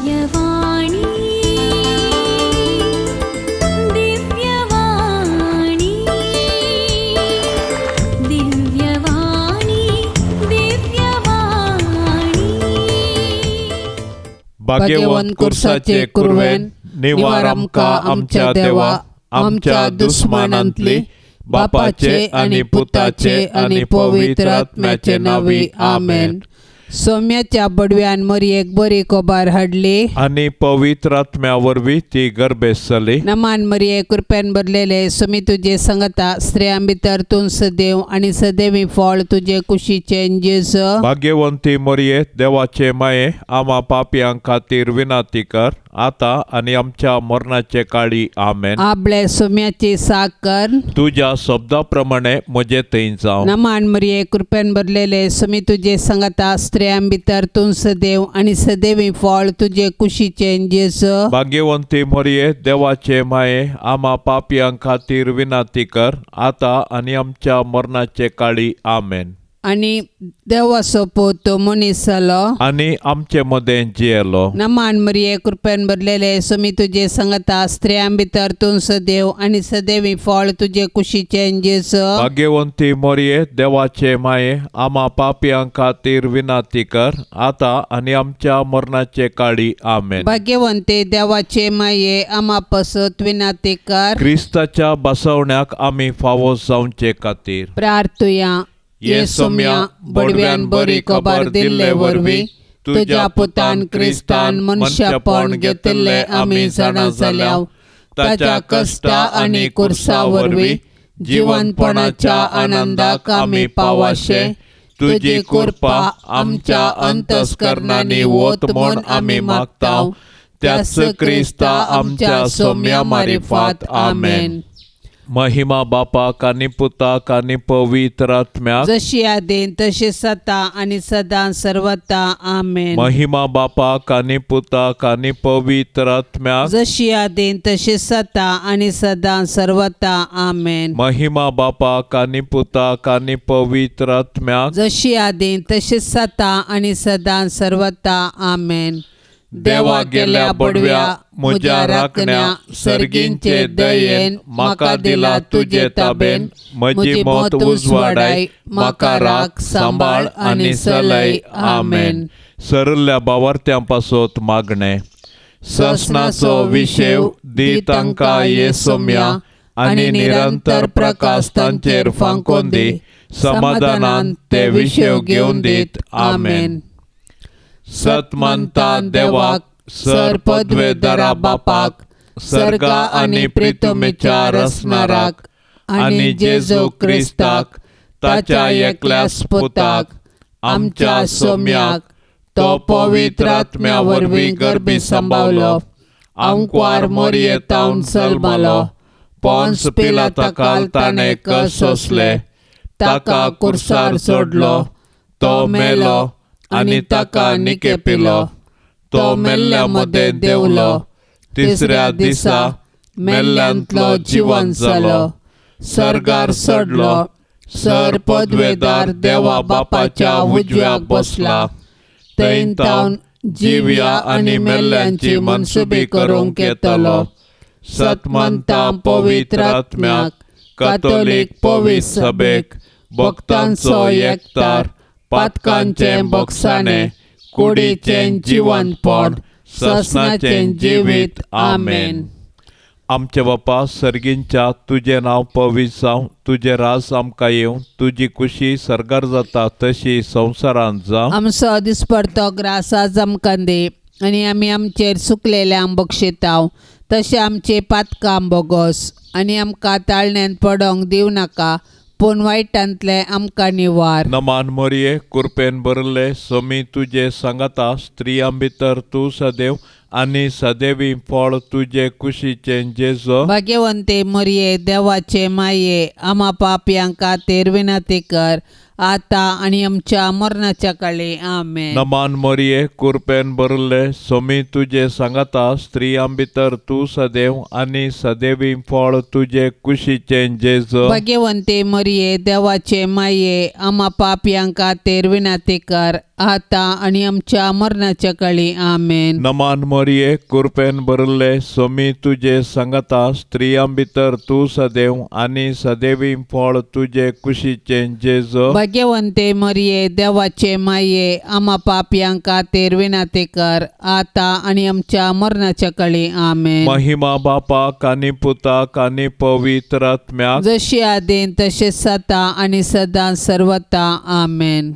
दिव्यवाणी दिव्यवाणी दिव्यवाणी दिव्यवाणी भाग्यवान कुर्साचे कुर्वेन निवार आमकां आमच्या देवा आमच्या दुस्मनांतली बापाचे आणि पुताचे आणि पवित्र आत्म्याचे नावी आमेन. सौम्याच्या बडव्यान मरियेक बरी खबर हाडली आणि पवित्र आत्म्या वरवीं ती गर्भेस जाली. नमान मरिये कृपेन भरलेले सुमी तुझे संगता स्त्रियां भितर तूं सदैव आणि सदैवी फळ तुझे कुशीचे जेजू. भाग्यवंती मरिये देवाचे माये आम्हा पापयांक खातीर विनाती कर आता आणि आमच्या मरणाचे काळी आमेन. आपले सौम्याची साकर तुझ्या शब्दाप्रमाणे म्हजे थंय जावं. नमान मरिये कृपेन भरलेले सुमी तुझे संगता स्त्रियां भितर तूं सदैव आणि सदैवी फळ तुझे कुशीचे जेजू. भाग्यवंती मरिये देवाचे माये आम्हा पापयांक खातीर विनाती कर आता आणि आमच्या मरणाचे काळी आमेन. आणि देवाचो पूत मनीस जालो आणि आमचे मदें जियेलो. नमान मरिये कृपेन भरलेले सुमी तुझे संगता स्त्रियां भितर तूं सदैव आणि सदैवी फळ तुझे कुशीचे जेजू. भाग्यवंती मरिये देवाचे माये आम्हा पापयांक खातीर विनाती कर आता आणि आमच्या मरणाचे काळी आमेन. भाग्यवंते देवाचे माये आम्हा पसत विनाती कर. क्रिस्ताच्या बसवण्याक आम्ही फावो जावचे खातीर प्रार्थुया ये सौम्या बडव्यान बरी खबर दिल्ले वरवीं तुझ्या पुतान क्रिस्तान मनशापण घेतिल्ले आमी जाणा जाल्याव ताच्या कश्टा आणि कुर्सा वरवीं जिवंतपणाच्या आनंदाक आमी पावाशे तुजी कृपा आमच्या अंतस्करणांनी वत म्हूण आमी मागताव. त्याच क्रिस्ता आमच्या सौम्या मारिफात आमेन. महिमा बापाक आनी पुताक आनी पवित्र आत्म्याक जशी आदेन तशी सता आणि सदां सर्वता आमेन. महिमा बापाक आनी पुताक आनी पवित्र आत्म्याक जशी आदेन तशी सता आणि सदां सर्वता आमेन. महिमा बापाक आनी पुताक आनी पवित्र आत्म्याक जशी आदेन तशी सता आणि सदां सर्वता आमेन. देवा गेल्या बडव्या म्हज्या राखण्या सर्गींचे दयेन म्हाका दिला तुजे ताबेन. म्हजी मोत उजवाडाय म्हाका राख सांबाळ आनी सलय आमेन. सरल्या बावार्थ्यां पासत मागणे. ससनाचो विशेव दी तांकां ये सौम्या आनी निरंतर प्रकाश तांचेर फांकोन दी. समाधानान ते विशेव घेवन दीत आमेन. सतमंता देवाक सर पदवेदरा बापाक सर्गा आनी प्रितुमेच्या रसनाराक आनी जेजू क्रिस्ताक ताच्या एकल्याच पुताक आमच्या सौम्याक तो पवित्र आत्म्या वरवीं गर्भी सांबाळलो. अंकवार मरियेतावन जल्मलो. पोन्स पिलाताकाल ताणें कस सोंसले. ताका कुर्सार सोडलो. तो मेलो आनी ताका निकेपिलो. तो मेल्ल्या मदें देवलो. तिसऱ्या दिसा मेल्ल्यांतलो जिवंत जालो. सर्गार चडलो. सर पदवेदार देवा बापाच्या उजव्याक बसला. थंय तावन जिव्या आनी मेल्ल्यांची मनसुबी करूंक येतलो. सतमंता पवित्र आत्म्याक कातोलीक पवित्र सभेक भक्तांचो एकतार पातकांचें बगसाणें कुडीचें जिवंतपण ससनाचें जिवीत आमेन. आमचे बापा सर्गींच्या तुजें नांव पवित्र जावं. तुजें राज आमकां येवं. तुजी कुशी सर्गार जाता तशी संवसारांत जावं. आमचो दिसपडतो ग्रास आज आमकां दे आनी आमी आमचेर चुकलेल्यांक बक्षिताव. तशें आमचे पातकां बोगोस आनी आमकां ताळण्यांत पडोंक दिवं नाका पूण वायटांतले आमकां निवार. नमान मरिये कृपेन भरले सोमी तुजे सांगता स्त्रियां भितर तूं सदैव आनी सदैवी फळ तुजे कुशीचे जेजू. भाग्यवंते मरिये देवाचे माये आम्हा पापयांक खातीर विनंती कर आता आणि आमच्या मरणाच्या काळी आमेन. नमान मरिये कृपेन भरले सोमी तुजे सांगता स्त्रियां भितर तूं सदैव आनी सदैवी फळ तुजे कुशीचे जेजू. भाग्यवंते मरिये देवाचे माये आम्हा पापयांक खातीर विनंती कर आता आणि आमच्या मरणाच्या काळी आमेन. नमान मरिये कृपेन भरले स्वामी तुझे सांगता स्त्रियां भितर तू सदैव आणि सदैवी फळ तुझे कुशीचे जेजो. भाग्यवंते मरिये देवाचे माये आम्हा पापियांका तेर विनाते कर आता आणि आमच्या मरणाच्या काळी आमेन. महिमा बापाक आणि पुताक आणि पवित्र आत्म्याक जशी आदेन तसे सता आणि सदा सर्वता आमेन.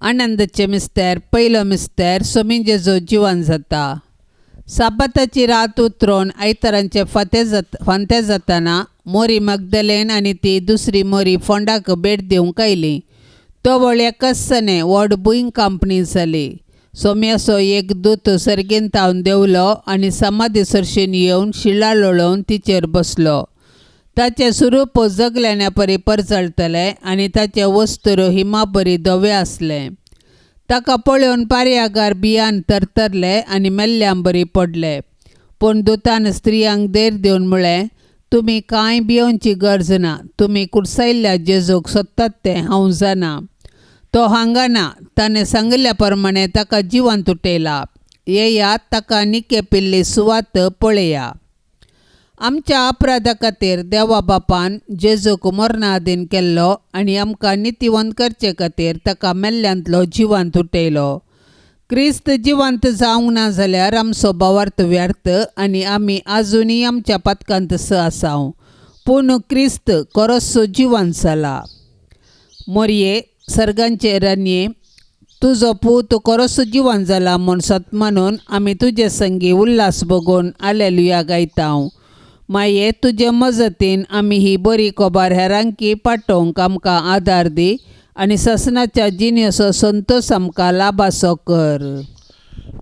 आनंदाचे मिस्तेर पहिलो मिस्तेर स्वामी जेजो जिवन जाता. साबाताची रात उतरून आयतारांचे फांते जाताना मोरी मगदलेन आणि ती दुसरी मोरी फोंडाक भेट दिवंक आयली. तो वळ एकाच सणे व्हड बुईंग कंपनी जाली. सोम्याचो एक दूत सर्गेन तावन देवलो आणि समाधी सरशीन येवन शिळा लोळोवन तिचेर बसलो. ताचे स्वरूप जगल्याने परी परजळतले आणि ताचे वस्त्र हिमा परी धवे आसले. ताका पळोवन पारयागार बियान तरतरले आणि मेल्ल्यां बरी पडले. पूण दुतान स्त्रियांक देर दिवन म्हळें, तुमी कांय भियोवची गरज ना. तुमी कुडसायल्ल्या जेजूक सोदतात तें हांव जाणा. तो हांगा ना. ताणें सांगिल्ल्या प्रमाणे ताका जिवंत उठयला. येयात ताका निके पिल्ली सुवात पळया. आमच्या अपराधा खातीर देवा बापान जेजूक मरणाधीन केल्लो आणि आमकां नितिवंत करचे खातीर ताका मेल्ल्यांतलो जिवंत उठयलो. क्रिस्त जिवंत जावंक ना जाल्यार आमचो भावार्थ व्यर्थ आणि आमी आजुनी आमच्या पातकांत आसाव. पूण क्रिस्त खरोच जिवंत जाला. मोरये सर्गांचे रान्ये, तुजो पूत खरोच जिवंत जाला म्हूण सत म्हणून आमी तुजे संगी उल्हास बगोवन हालेलुया गायताव. माये तुजे मजतीन आमी ही बरी खबर हेरांकी पाठोवंक आमकां आदार दी आणि ससनाच्या जिणेचो संतोष आमकां लाभासो कर.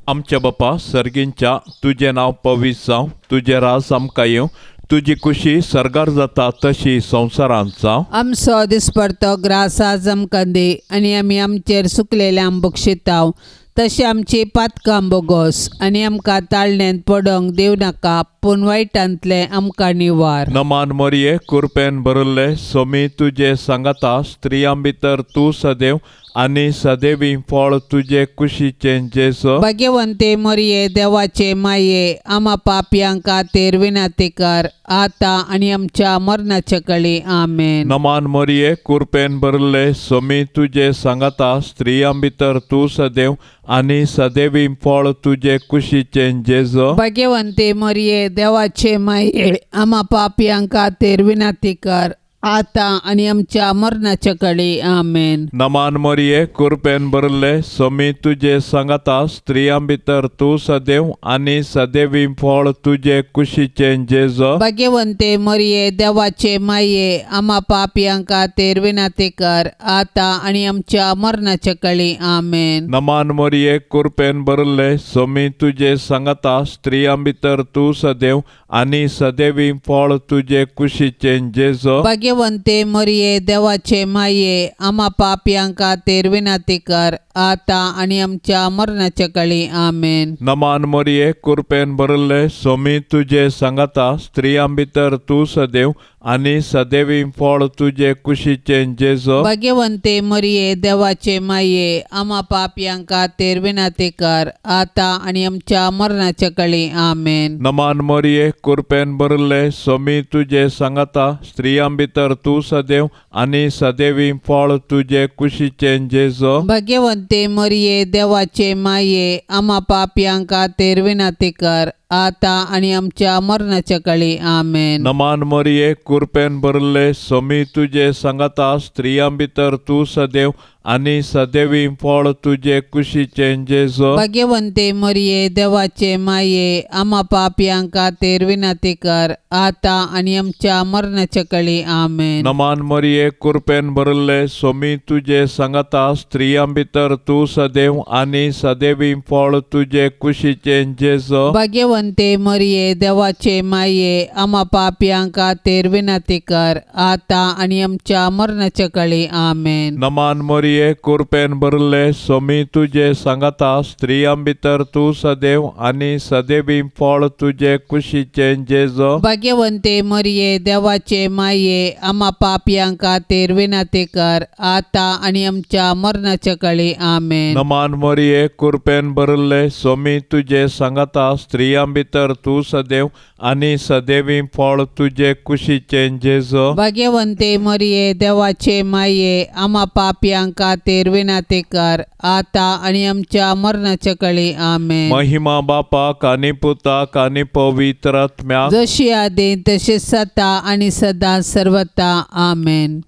आमच्या बापा सर्गींच्या तुझे नाव पवित्र जावं. तुझे राज आमकां येवं. तुझी खुशी सर्गार जाता तशी संवसारांत जावं. आमचो दिसपडतो ग्रास आज आमकां दी आणि आमी आमचेर सुकलेल्यांक बक्षिताव. तशें आमची पातकां बोगोस आणि आमकां ताळण्यांत पडोंक दिव नाका पूण वायटांतले आमकां निवार. नमान मरिये कृपेन भरले स्वामी तुझे सांगता स्त्रियां भितर तू सदैव आणि सदैवी फळ तुझे कुशीचे जेजो. भाग्यवंते मरिये देवाचे माये आम्हा पापियांका तेर विनाती कर आता आणि आमच्या मरणाच्या काळी आमेन. नमान मरिये कृपेन भरले स्वामी तुझे सांगता स्त्रियां भितर तू सदैव आणि सदैवी फळ तुझे कुशीचे जेजो. भाग्यवंते मरिये देवाचे माये आम्हा पापियांका तेर विनाती कर आता आणि आमच्या मरणाच्या काळी आमेन. नमान मरिये कृपेन भरले स्वामी तुझे सांगता स्त्रियां भितर तू सदैव आणि सदैवी फळ तुझे कुशीचे जेजो. भाग्यवंते मरिये देवाचे माये आम्हा पापियांका तेर विनाती कर आता आणि आमच्या मरणाच्या काळी आमेन. नमान मरिये कृपेन भरले स्वामी तुझे सांगता स्त्रियां भितर तू सदैव आणि सदैवी फळ तुझे कुशीचे जेजो. भाग्यवंते मरिये देवाचे माये आम्हा पापियांका तेर विनाती कर आता आणि आमच्या मरणाच्या काळी आमेन. नमान मरिये कृपेन भरले स्वामी तुझे सांगता स्त्रियां भितर तू सदैव आणि सदैवी फळ तुझे कुशीचे जेजो. भाग्यवंते मरिये देवाचे माये आम्हा पापियांका तेर विनाती कर आता आणि आमच्या मरणाच्या काळी आमेन. नमान मरिये कृपेन भरले स्वामी तुझे सांगता स्त्रियां भितर तू सदैव आणि सदैवी फळ तुझे कुशीचे जेजो. भाग्यवंते मरिये देवाचे माये आम्हा पापियांका तेर विनाती कर आता आणि आमच्या मरणाच्या काळी आमेन. नमान मरिये कृपेन भरले स्वामी तुझे सांगता स्त्रियां भितर तू सदैव आणि सदैवी फळ तुझे कुशीचे जेजो. भाग्यवंते मरिये देवाचे माये आम्हा पापियांका तेर विनाती कर आता आणि आमच्या मरणाच्या काळी आमेन. नमान मरिये कृपेन भरले स्वामी तुझे सांगता स्त्रियां भितर तू सदैव आणि सदैवी फळ तुझे कुशीचे जेजो. भाग्यवंते मरिये देवाचे माये आम्हा पापियांका तेर विनाती कर आता आणि आमच्या मरणाच्या काळी आमेन. नमान मरिये मोरये कृपेन भरले सोमी तुझे सांगाता स्त्रियां भितर तू सदैव आणि सदैवी फळ तुझे कुशीचे जेजो भाग्यवंते मरिये देवाचे माये आम्हा पापियां खातीर विनंती कर आता आणि आमच्या मरणाच्या काळी आमेन. नमान मोरये कृपेन भरले सोमी तुझे सांगाता स्त्रियां भितर तू सदैव आणि सदैवी फळ तुझे कुशीचे जेजो भाग्यवंते मरिये देवाचे माये आम्हा पापियां खातीर विनंती कर आता आणि आमच्या मरणाच्या काळी आमेन. महिमा बापाक आणि पुताक आणि पवित्र आत्म्याक जशी आदी तशी सता आणि सदा सर्वता आमेन.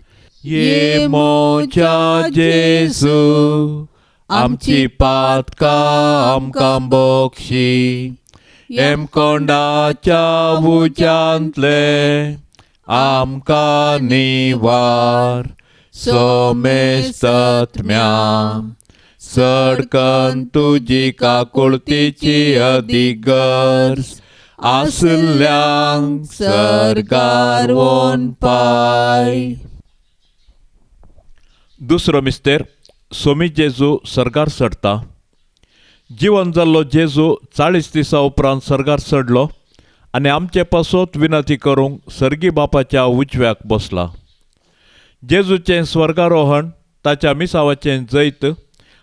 ये मोच्या जेजू आमची पातका आमकां बोक्षी एम कोंडाच्या उच्यांतले आमकां निवार सोमेस्तत्म्या सडकन तुजी काकुळतीची अधिगर्स आसल्यांक सरकार वोन पाय. दुसरो मिस्तेर सोमी जेजू सरगार चडटा. जिवन जाल्लो जेजू 40 दिसां उपरांत सरगार चडलो आनी आमचे पासत विनंती करूंक सर्गी बापाच्या उजव्याक बसला. जेजूचें स्वर्गारोहण ताच्या मिसावाचें जैत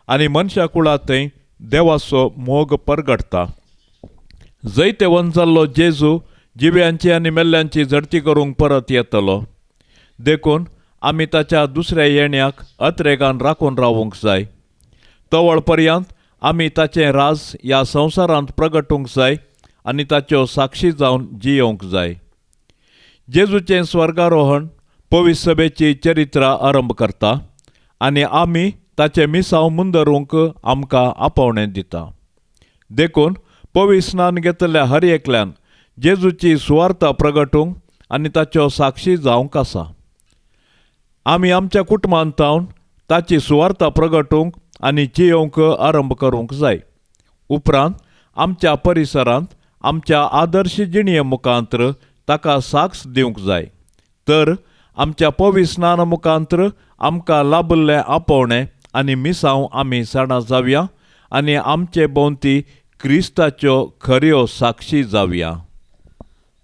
आनी मनशा कुळांतय देवाचो मोग परगटता. जैतेवन जाल्लो जेजू जिव्यांची आनी मेल्ल्यांची झडती करूंक परत येतलो. देखून आमी ताच्या दुसऱ्या येण्याक अत्रेगान राखून रावूंक जाय. तवळ पर्यंत आमी ताचें राज ह्या संवसारांत प्रगटूंक जाय आनी ताच्यो साक्षी जावन जियोंक जाय. जेजूचें स्वर्गारोहण पवित्र सभेची चरित्रां आरंभ करता आनी आमी ताचें मिसांव मुंदरूंक आमकां आपोवणें दिता. देखून पवित्र स्नान घेतल्या हर एकल्यान जेजूची सुवार्ता प्रगटूंक आनी ताच्यो साक्षी जावंक आसा. आमी आमच्या कुटुंबांत जावन ताची सुवार्ता प्रगटूंक आनी जियोंक आरंभ करूंक जाय. उपरांत आमच्या परिसरांत आमच्या आदर्श जिणये मुखांत्र ताका साक्ष दिवंक जाय. तर आमच्या पवित्र स्नाना मुखांत्र आमकां लाबिल्लें आपोवणें आनी मिसांव आमी जाणा जावया आनी आमचे भोंवती क्रिस्ताच्यो खऱ्यो साक्षी जावया.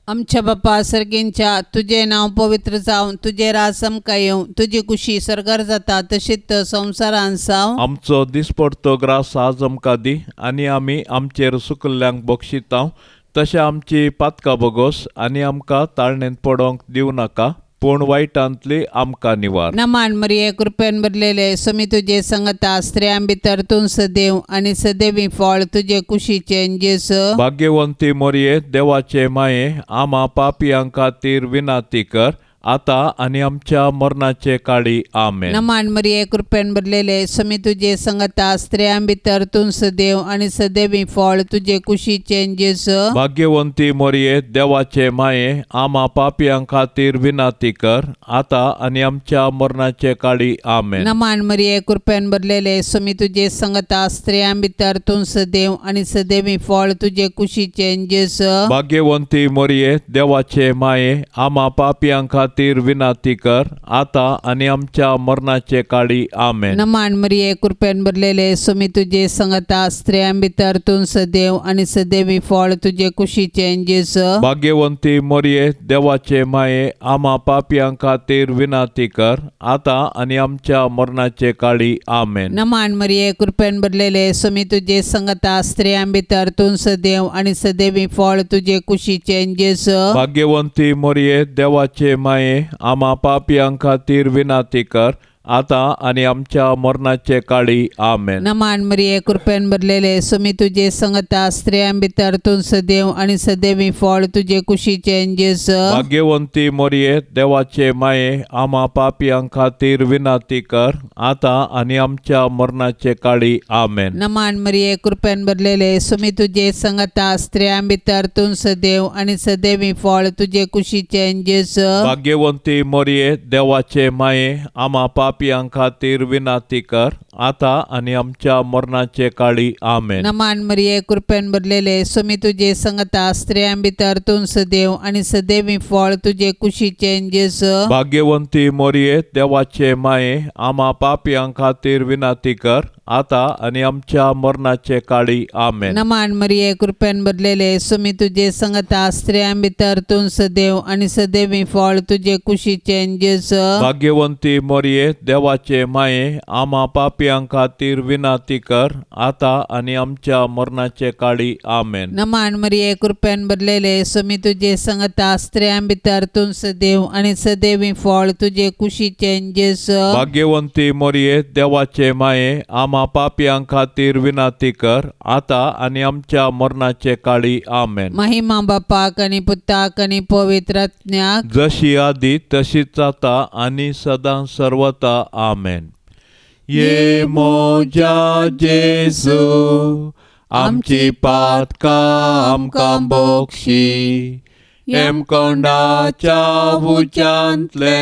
आमच्या बापा सर्गींच्या तुझे नाव पवित्र जावन तुझे राज आमकां येवं तुजी कुशी सरगार जाता तशीच संवसारांत जावं. आमचो दिसपडतो ग्रास आज आमकां दी आनी आमी आमचेर सुकल्ल्यांक बक्षितांव तशें आमची पातकां बोगोस आनी आमकां ताळणेंत पडोंक दिवं नाका पूण वायटांतली आमकां निवार. नमान मरिये कृपेन भरलेले सोमी तुजे संगता स्त्रियां भितर तूं सदैव आनी सदैवी फळ तुजे कुशीचे जेजू भाग्यवंती मोरये देवाचे माये आम्हा पापियां खातीर विनंती कर आता आनी आमच्या मरणाचे काळी आमेन. नमान मरिये कृपेन भरलेले सोमी तुजे संगता स्त्रियां भितर तूं सदैव आनी सदैवी फळ तुजे कुशीचे जेजू भाग्यवंती मोरये देवाचे माये आम्हा पापियां खातीर विनंती कर आता आनी आमच्या मरणाचे काळी आमेन. नमान मरिये कृपेन भरलेले सोमी तुजे संगता स्त्रियां भितर तूं सदैव आनी सदैवी फळ तुजे कुशीचे जेजू भाग्यवंती मोरये देवाचे माये आम्हा पापियां खातीर विनंती कर आता आनी आमच्या मरणाचे काळी आमेन. नमान मरिये कृपेन भरलेले सोमी तुजे संगता स्त्रियां भितर तूं सदैव आनी सदैवी फळ तुजे कुशीचे जेजू भाग्यवंती मोरये देवाचे माये आम्हा पापियां खातीर विनंती कर आता आनी आमच्या मरणाचे काळी आमेन. नमान मरिये कृपेन भरलेले सोमी तुजे संगता स्त्रियां भितर तूं सदैव आनी सदैवी फळ तुजे कुशीचे जेजू भाग्यवंती मोरये देवाचे माये आम्हा पापियां खातीर विनंती कर आता आनी आमच्या मरणाचे काळी आमेन. नमान मरिये कृपेन भरलेले सोमी तुजे संगता स्त्रियां भितर तूं सदैव आनी सदैवी फळ तुजे कुशीचे जेजू भाग्यवंती मोरये देवाचे माये आम्हा पापियां खातीर विनंती कर आता आनी आमच्या मरणाचे काळी आमेन. नमान मरिये कृपेन भरलेले सोमी तुजे संगता स्त्रियां भितर तूं सदैव आनी सदैवी फळ तुजे कुशीचे जेजू भाग्यवंती मोरये देवाचे माये आम्हा पापियां खातीर विनाती कर, आता आणि आमच्या मरणाचे काळी आमेन. नमान मरिये कृपेन भरलेले सुमी तुझे संगता स्त्रियां भितर तूं सदैव आणि सदैवी फळ तुझे कुशीचे जेसु. भाग्यवंती मोरये देवाचे माये, आम्हा पापियां खातीर विनाती कर, आता आणि आमच्या मरणाचे काळी आमेन. नमान मरिये कृपेन भरलेले सुमी तुझे संगता स्त्रियां भितर तूं सदैव आणि सदैवी फळ तुझे कुशीचे जेसु. भाग्यवंती मोरये देवाचे माये, आम्हा पापियां खातीर विनाती कर, आता आणि आमच्या मरणाचे काळी आमेन. नमान मरिये कृपेन भरलेले सुमी तुझे संगता स्त्रियां भितर तूं सदैव आणि सदैवी फळ तुझे कुशीचे जेसु. भाग्यवंती मोरये देवाचे माये, आम्हा पापियां खातीर विनाती कर, आता आणि आमच्या मरणाचे काळी आमेन. महिमा बापाक आणि पुताक आणि पवित्र आत्म्याक, जशी आधी तशीच आता आणि सदां सर्वता आमेन. ये मोजा जेसू, आमची पातका आमकां बोक्षी, एम कोंडाच्या उच्यांतले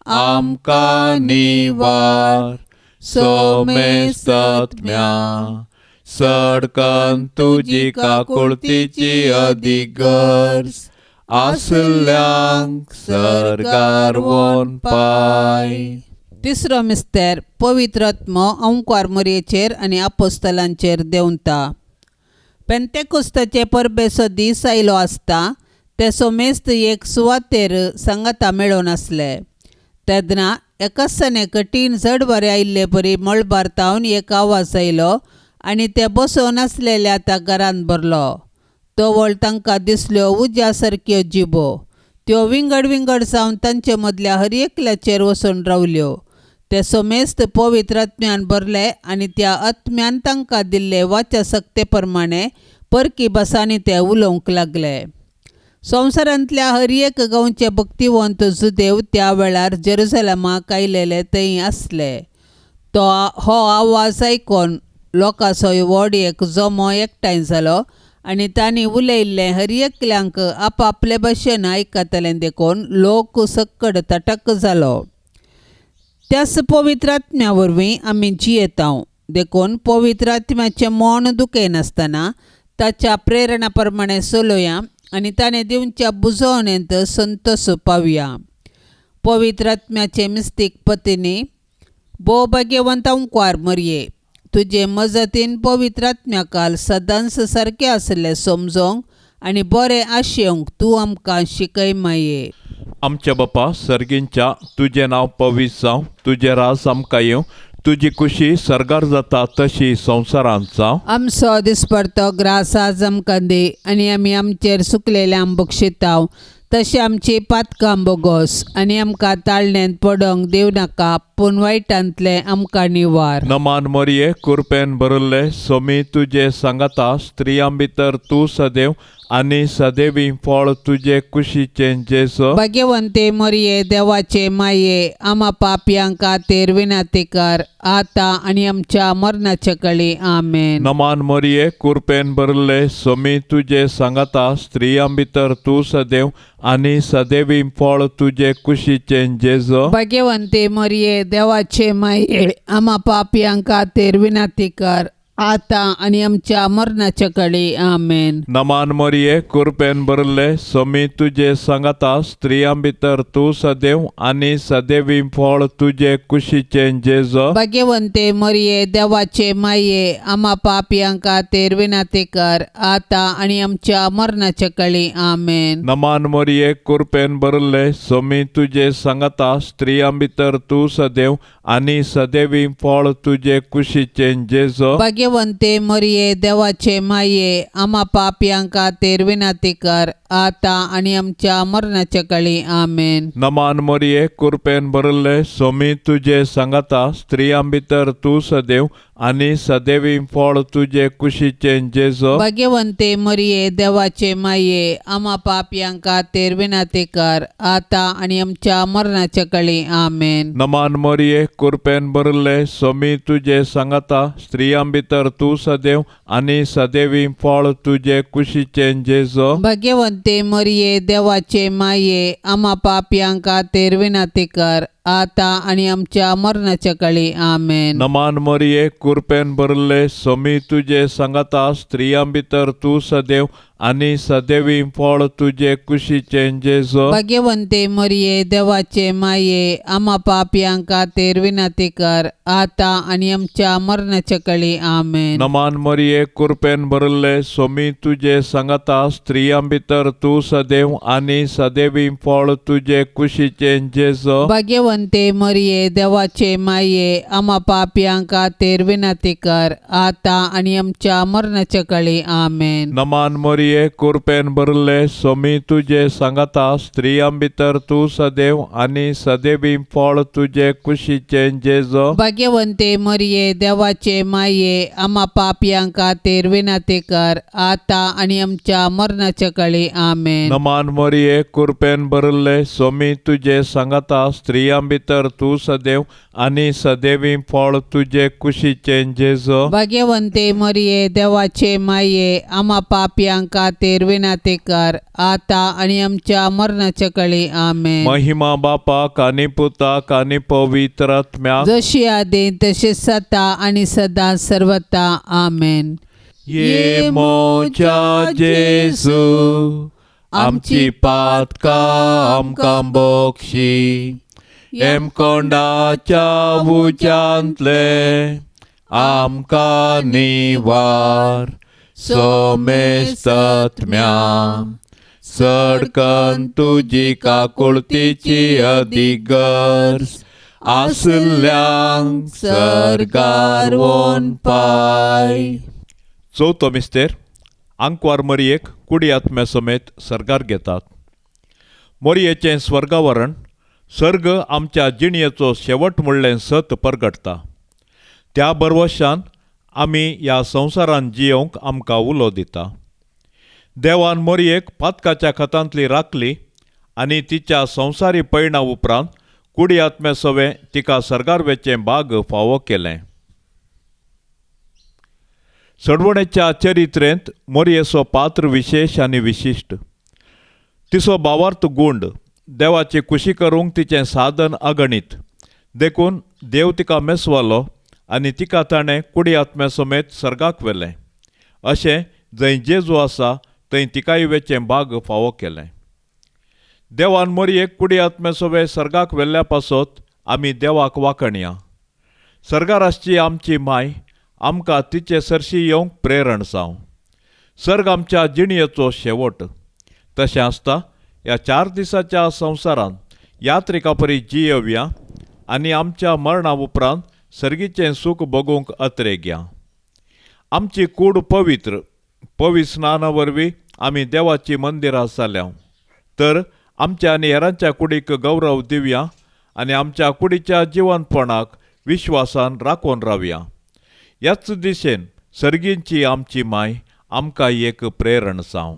आमकां निवार. सोमेस्तत्म्या सडकन तुजी काकुळतीची अधिक गरज, आसल्यांक सरकार वोन पाय. तिसरो मिस्तेर पवित्र आत्मो ओंकार मरयेचेर आनी आपोस्तलांचेर देंवता. पेंतेकोस्ताचे परबेचो दीस आयलो आसता ते सोमेस्त एक सुवातेर सांगाता मेळोन आसले. तेदना एका सने कठीण जड बरें आयिल्ले परी मळबारतावन एक आवाज आयलो आनी ते बसोन आसलेल्या त्या घरांत भरलो. तो वळ तांकां दिसल्यो उज्या सारक्यो जिबो. त्यो विंगड विंगड जावन तांचे मदल्या हर एकल्याचेर वचून रावल्यो. ते सोमेस्त पवित्र आत्म्यान भरले आनी त्या आत्म्यान तांकां दिल्ले वाच्या सक्ते प्रमाणे परकी भासांनी ते उलोवंक लागले. संवसारांतल्या हर एक गांवचे भक्तिवंत जुदेव त्या वेळार जेरुसलेमाक आयलेले थंय आसले. हो आवाज आयकून लोकांचो व्हड एक जमो एकठांय जालो आनी तांणी उलयल्लें हर एकल्यांक आपआपले भाशेन आयकतलें देखून लोक सक्कड तटक जालो. त्याच पवित्र आत्म्या वरवीं आमी जियेतांव देखून पवित्र आत्म्याचें मन दुखयनासतना ताच्या प्रेरणा प्रमाणे चलोया आनी ताणें दिवच्या बुजवणेंत संतोश पावया. पवित्र आत्म्याचे मिस्तीक पत्नी, भोव भाग्यवंत ओंकार मरये, तुजे मजतीन पवित्र आत्म्याकाल सदांच सारकें आसलें समजोवंक आनी बरें आशेवंक तूं आमकां शिकय माये. आमच्या बापा सर्गींच्या, तुझे नाव पवित्र जावं, तुझे राज आमकां येवं, तुजी खुशी सरगार जाता तशी संवसारांत जावं. आमचो दिसपडतो ग्रास आज आमकां दे आनी आमी आमचेर सुकलेल्यांक बक्षितांव. तशें आमची पातकां बोगोस आनी आमकां ताळण्यांत पडोंक दिव नाका, पूण वायटांतले आमकां निवार. नमान मोरये कृपेन भरले सोमी तुजे सांगाता स्त्रियां भितर तूं सदैव आनी सदैवी फळ तुजे कुशीचे जेसु. भाग्यवंते मरये देवाचे माये, आम्हा पापयां खातीर विनाती कर, आता आनी आमच्या मरणाचे काळी आमेन. नमान मोरये कृपेन भरले सोमी तुजे सांगाता स्त्रियां भितर तूं सदैव आनी सदैवी फळ तुजे कुशीचे जेसु. भाग्यवंते मरये देवाचे माये, आम्हा पापयां खातीर विनाती कर, आता आनी आमच्या मरणाचे काळी आमेन. नमान मोरये कृपेन भरले सोमी तुजे सांगाता स्त्रियां भितर तूं सदैव आनी सदैवी फळ तुजे कुशीचे जेसु. भाग्यवंते मरये देवाचे माये, आम्हा पापयां खातीर विनाती कर, आता आनी आमच्या मरणाचे काळी आमेन. नमान मोरये कृपेन भरले सोमी तुजे सांगाता स्त्रियां भितर तूं सदैव आनी सदैवी फळ तुजे कुशीचे जेसु. भाग्यवंते मरये देवाचे माये, आम्हा पापयां खातीर विनाती कर, आता आनी आमच्या मरणाचे काळी आमेन. नमान मोरये कृपेन भरले सोमी तुजे सांगाता स्त्रियां भितर तूं सदैव आनी सदैवी फळ तुजे कुशीचे जेसु. भाग्यवंते मरये देवाचे माये, आम्हा पापयां खातीर विनाती कर, आता आनी आमच्या मरणाचे काळी आमेन. नमान मोरये कृपेन भरले सोमी तुजे सांगाता स्त्रियां भितर तूं सदैव आनी सदैवी फळ तुजे कुशीचे जेसु. भाग्यवंते मरये देवाचे माये, आम्हा पापयां खातीर विनाती कर, आता आणि आमच्या मरणाच्या काळी आमेन. नमान मरिये कृपेन भरले स्वामी तुझे सांगता स्त्रियां भितर तू सदैव आणि सदैवी फळ तुझे कुशीचे जेजो. भाग्यवंते मरिये देवाचे माये आम्हा पापियांक खातीर विनंती कर आता आणि आमच्या मरणाच्या काळी आमेन. नमान मरिये कृपेन भरले स्वामी तुझे सांगता स्त्रियां भितर तू सदैव आणि सदैवी फळ तुझे कुशीचे जेजो. भाग्यवंते मरिये देवाचे माये आम्हा पापियांक खातीर विनंती कर आता आणि आमच्या मरणाच्या काळी आमेन. नमान मरिये कृपेन भरले स्वामी तुझे सांगता स्त्रियां भितर तू सदैव आणि सदैवी फळ तुझे कुशीचे जेजो. भाग्यवंते मरिये देवाचे माये आम्हा पापियांक खातीर विनंती कर आता आणि आमच्या मरणाच्या काळी आमेन. नमान मरिये कृपेन भरले स्वामी तुझे सांगता स्त्रियां भितर तू सदैव आणि सदैवी फळ तुझे कुशीचे जेजो. भाग्यवंते मरिये देवाचे माये आम्हा पापियांक खातीर विनंती कर आता आणि आमच्या मरणाच्या काळी आमेन. महिमा बापाक आणि पुताक आणि पवित्र आत्म्याक जशी आदी तशी सता आणि सदा सर्वता आमेन. ये मोच्या जेजू आमची पातका आमकां बोक्षी एम कोंडाच्या उच्यांतले आमकां निवार सोमेस्तत्म्या सडकन तुजी काकुळतीची अधिगर्स आसल्यांक सरकार वोन पाय. चवथो मिस्तेर आंकवार मरियेक कुडी आत्म्या समेत सरगार घेतात. मोरयेचें स्वर्गावरण सर्ग आमच्या जिणयेचो शेवट म्हणलें सत परगटता. त्या बरवशान आमी ह्या संवसारान जियोंक आमकां उलो दिता. देवान मोरयेक पातकाच्या खतांतली राखली आनी तिच्या संवसारी पैणा उपरांत कुडी आत्म्या सवे तिका सरगार वेचें भाग फावो केलें. सडवणेच्या चरित्रेंत मोरयेचो पात्र विशेष आनी विशिश्ट. तिचो भावार्थ गुंड देवाची खुशी करूंक तिचें साधन अगणित देखून देव तिका मेसवालो आनी तिका ताणें कुडी आत्म्या समेत सर्गाक व्हेलें. अशें जंय जेजू आसा थंय तिकाय वेचें भाग फावो केलें. देवान मोरयेक कुडी आत्म्या सवे सर्गाक व्हेल्ल्या पासत आमी देवाक वाखणया. सर्गाराची आमची माय आमकां तिचे सरशी येवंक प्रेरण जावं. सर्ग आमच्या जिणयेचो शेवट. तशें आसता ह्या 4 दिसाच्या संवसारांत यात्रिका परी जियेवया आनी आमच्या मरणा उपरांत सर्गीचें सूख भोगूंक अत्रेक या. आमची कूड पवित्र स्नाना वरवीं आमी देवाची मंदिरां जाल्या तर आमच्या आनी हेरांच्या कुडीक गौरव दिवया आनी आमच्या कुडीच्या जिवंतपणाक विश्वासान राखून रावया. ह्याच दिशेन सर्गींची आमची माय आमकां एक प्रेरण जावं.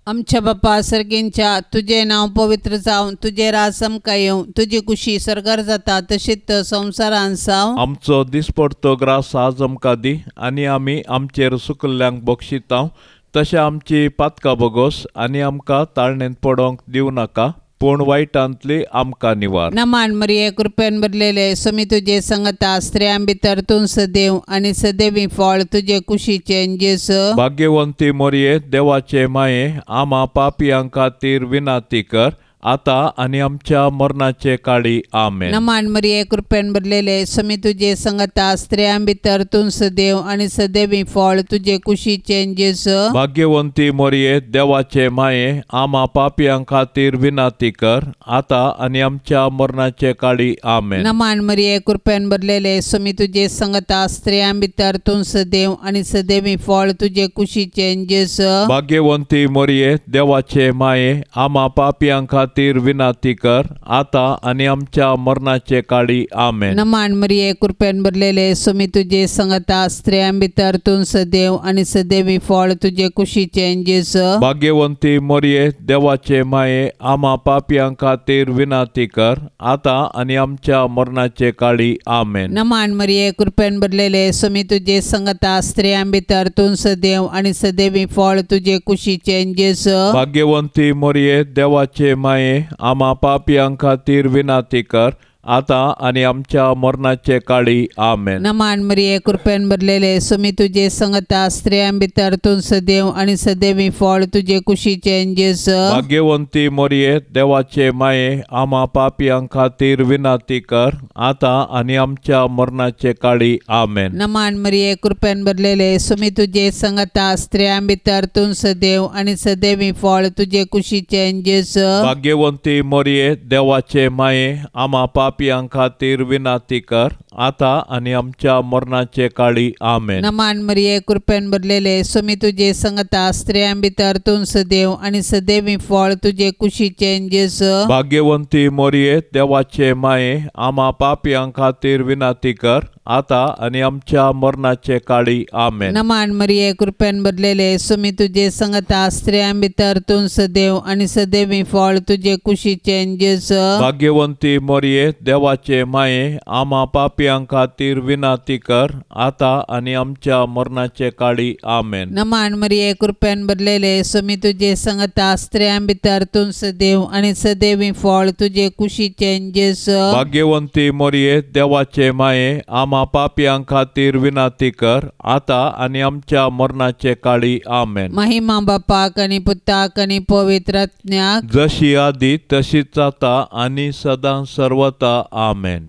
आमच्या बापा सर्गींच्या तुझे नाव पवित्र जावन तुझे राज आमकां येवं तुझी कुशी सरगार जाता तशीच संवसारान जावं. आमचो दिसपडतो ग्रास आज आमकां दी आनी आमी आमचेर सुकल्ल्यांक बक्षितांव तशें आमची पातकां बोगोस आनी आमकां ताळणेंत पडोंक दिवं नाका पूण वायटांतली आमकां निवार. नमान मरिये कृपेन भरलेले समी तुझे संगता स्त्रियां भितर तूं सदैव आनी सदैवी फळ तुझे कुशीचे जेजू. भाग्यवंती मोरये देवाचे माये आम्हा पापियां खातीर विनाती कर आता आनी आमच्या मरणाचे काळी आमेन. नमान मरिये कृपेन भरलेले समी तुझे संगता स्त्रियां भितर तूं सदैव आनी सदैवी फळ तुझे कुशीचे जेजू. भाग्यवंती मोरये देवाचे माये आम्हा पापियां खातीर विनाती कर आता आनी आमच्या मरणाचे काळी आमेन. नमान मरिये कृपेन भरलेले समी तुझे संगता स्त्रियां भितर तूं सदैव आनी सदैवी फळ तुझे कुशीचे जेजू. भाग्यवंती मोरये देवाचे माये आम्हा पापियां खातीर विनाती कर आता आनी आमच्या मरणाचे काळी आमेन. नमान मरिये कृपेन भरलेले समी तुझे संगता स्त्रियां भितर तूं सदैव आनी सदैवी फळ तुझे कुशीचे जेजू. भाग्यवंती मोरये देवाचे माये आम्हा पापियां खातीर विनाती कर आता आनी आमच्या मरणाचे काळी आमेन. नमान मरिये कृपेन भरलेले समी तुझे संगता स्त्रियां भितर तूं सदैव आनी सदैवी फळ तुझे कुशीचे जेजू. भाग्यवंती मोरये देवाचे माये माये आम्हा पापियां खातीर विनाती कर, आता आणि आमच्या मरणाचे काळी आमेन. नमान मरिये कृपेन भरलेले सुमी तुझे संगता स्त्रियां भितर तूं सदैव आणि सदैवी फळ तुझे कुशीचे जेस. भाग्यवंती मोरये देवाचे माये आम्हा पापियां खातीर विनाती कर, आता आणि आमच्या मरणाचे काळी आमेन. नमान मरिये कृपेन भरलेले सुमी तुझे संगता स्त्रियां भितर तूं सदैव आणि सदैवी फळ तुझे कुशीचे जेस. भाग्यवंती मोरये देवाचे माये आम्हा पापियां खातीर विनाती कर, आता आणि आमच्या मरणाचे काळी आमेन. नमान मरिये कृपेन भरलेले सुमी तुझे संगता स्त्रियां भितर तूं सदैव आणि सदैवी फळ तुझे कुशीचे जेस. भाग्यवंती मोरये देवाचे माये आम्हा पापियां खातीर विनाती कर, आता आणि आमच्या मरणाचे काळी आमेन. नमान मरिये कृपेन भरलेले सुमी तुझे संगता स्त्रियां भितर तूं सदैव आणि सदैवी फळ तुझे कुशीचे जेस. भाग्यवंती मोरये देवाचे माये आम्हा पापियां खातीर विनाती कर, आता आणि आमच्या मरणाचे काळी आमेन. नमान मरिये कृपेन भरलेले सुमी तुझे संगता स्त्रियां भितर तूं सदैव आणि सदैवी फळ तुझे कुशीचे जेस. भाग्यवंती मोरये देवाचे माये आम्हा पापियां खातीर विनाती कर, आता आणि आमच्या मरणाचे काळी आमेन. महिमा बापाक आणि पुताक आणि पवित्र आत्म्याक जशी आधी तशीच आता आणि सदां सर्वता आमेन.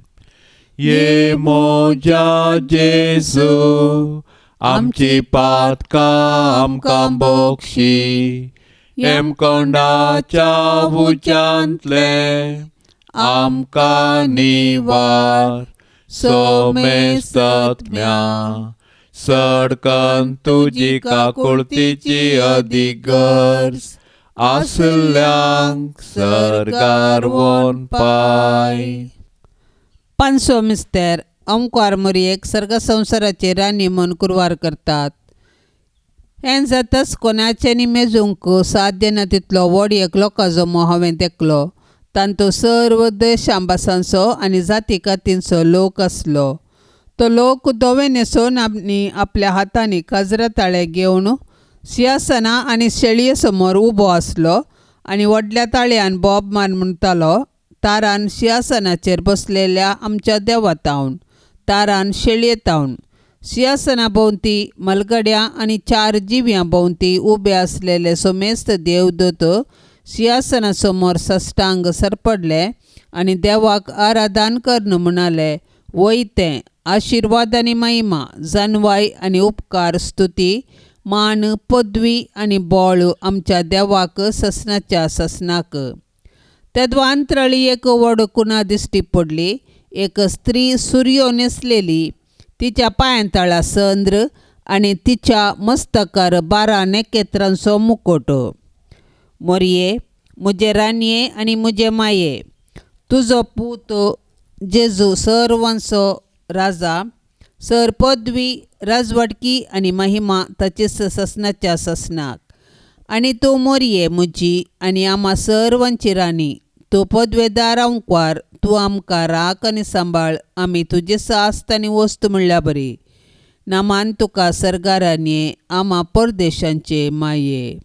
ये मोजा जेसू आमची पातका आमकां बोक्षी, एम कोंडाच्या उच्यांतले आमकां निवार. सोमेस्तत्म्या सडकन तुजी काकुळतीची अधिक गरज, आसल्यांक सरगार वोन पाय. पांचवो मिस्तेर ओंकार मरियेक सर्ग संवसाराचे राणी म्हूण कुरवार करतात. हें जाताच कोणाचे मेजूंक साध्य ना तितलो व्हड एक लोकांचो हांवें तेकलो. तांचो सर्व देशांबासांचो आनी जाती कातींचो लोक आसलो. तो लोक दोवे न्हेसोवन आनी आपल्या हातांनी काजराताळे घेवन सिंहासनां आनी शेळये समोर उबो आसलो आनी व्हडल्या ताळयान बोब मान म्हणटालो. तारान सिंहासनाचेर बसलेल्या आमच्या देवा तावन, तारान शेळये तावन. सिंहासना भोंवती मलगड्यां आनी 4 जिव्यां भोंवती उबे आसलेले सोमेस्त देवदूत सिंहासना समोर सश्टांग सरपडले आनी देवाक आराधन करन म्हणाले. वयतें आशिर्वाद आनी महिमा, जानवाय आनी उपकार, स्तुती, मान, पदवी आनी बोळ आमच्या देवाक ससनाच्या ससनाक. तेदवांतरळी एक व्हड कुना दिश्टी पडली. एक स्त्री सूर्यो न्हेसलेली, तिच्या पांयांतळा संद्र आनी तिच्या मस्तकार 12 नखेत्रांचो मुकुट. मोरये मुजे रानये आनी मुजे माये, तुजो पूत जेजू सर्वांचो राजा, सर पदवी, राजवडकी आनी महिमा ताचे ससनाच्या ससनाक. आनी तूं मोरये मुजी आनी आम्हा सर्वांची राणी, तूं पदवेदार ओंकार, तूं आमकां राख आनी सांबाळ. आमी तुजे सास्त आनी वस्त म्हणल्या बरी. नामान तुका सर्गारान्ये आम्हा परदेशांचे माये.